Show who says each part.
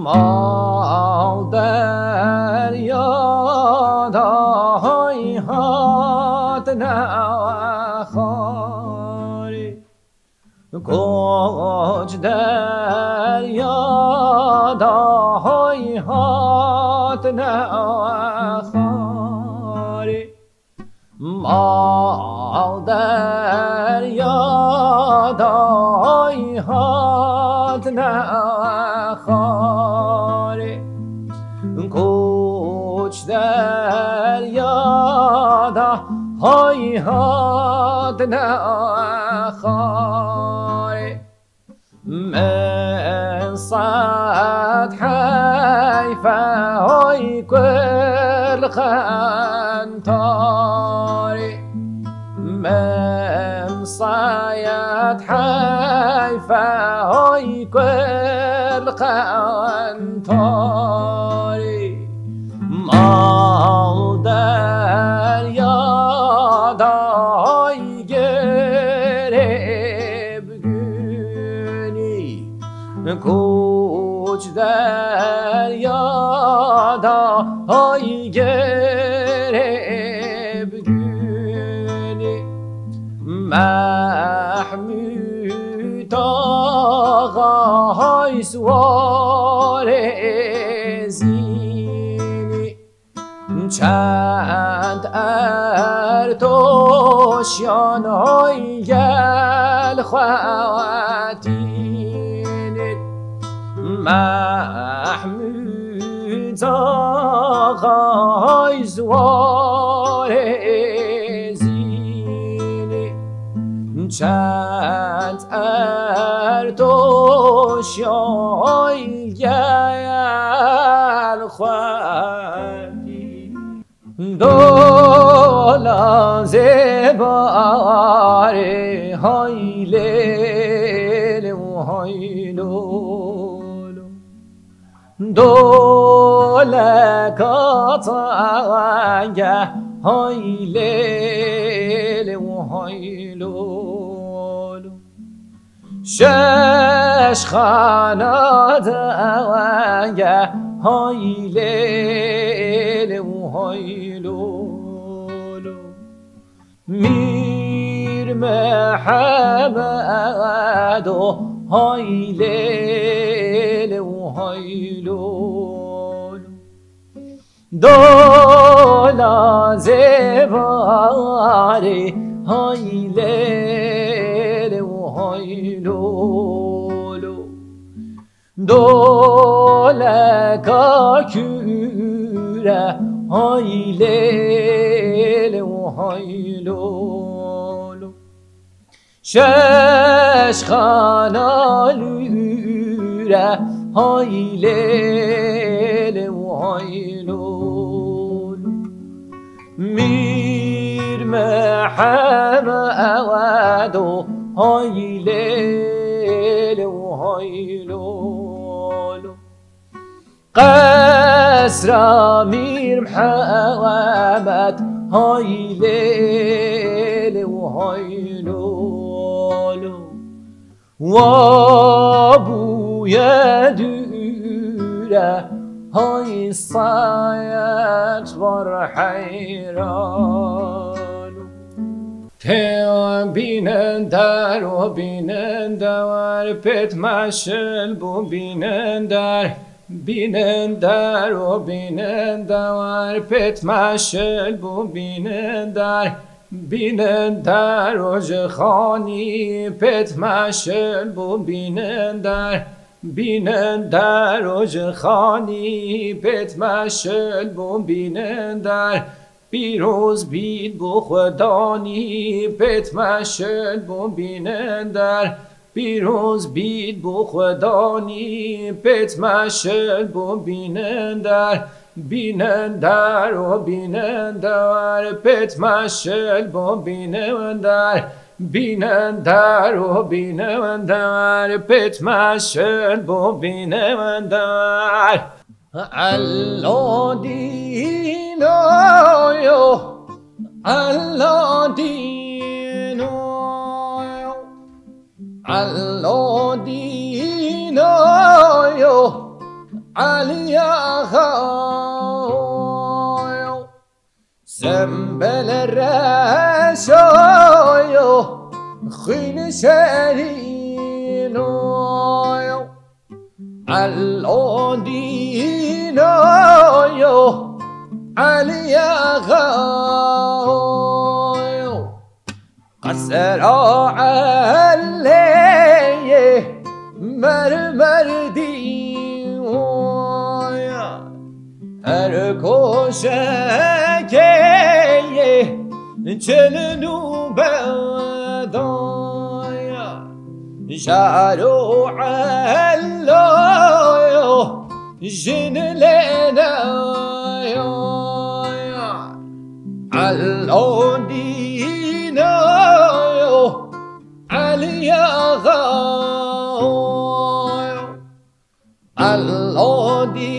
Speaker 1: ما دریاد هات نخاری کوچ دریاد هات نخاری ما دریاد هات نخاری کوچ دریاد هات نخاری من صد حیفه های کل خنتاری من صد حیفه های کل خنتاری ما دریاد های گریبگونی کوچ دریاد های گریبگونی محمود آقای سوار زینی چند ارتوشیان های گل خواتینی محمود آقای سوار زینی چند ارتوشیان گل خواتینی دولا زباری های لیل و های لولو دولا کاتانگه های لیل و های لولو شش خانه دانگه های لیل و های لولو میر محمد و های لیل و های لولو دولا زباری های لیل و های لولو دولا کاکوره های لیل و های لولو شش خانالوره های لیل و های لولو میر محمد و های لیل و های لولو قصر میر محمد های لیل و های لولو و بوی دوره های سایت ور حیرانو تیان بینندر و بینندر پت مشل بو بینندر بینندر و بینندر پت مشل بو بینندر بینندر و جخانی پت مشل بو بینندر بینندر و جخانی پت مشل بو بینندر بیروز بید بو خدانی پت مشل بو بینندر بیروز بید بو خدانی پت مشل بو بینندر بینندر و بینندر پت مشل بو بینندر بینندر و بینندر پت مشل بو بینندر الله دینایو الله دینایو الله دینایو عليا غايو سنبل الرشايو خين شرينو الأودينو عليا غايو قصر عليه مرمر ديويا هركو شكيه جلنو بدايا جارو علويو جن لنا علودينا عليا غايو علودينا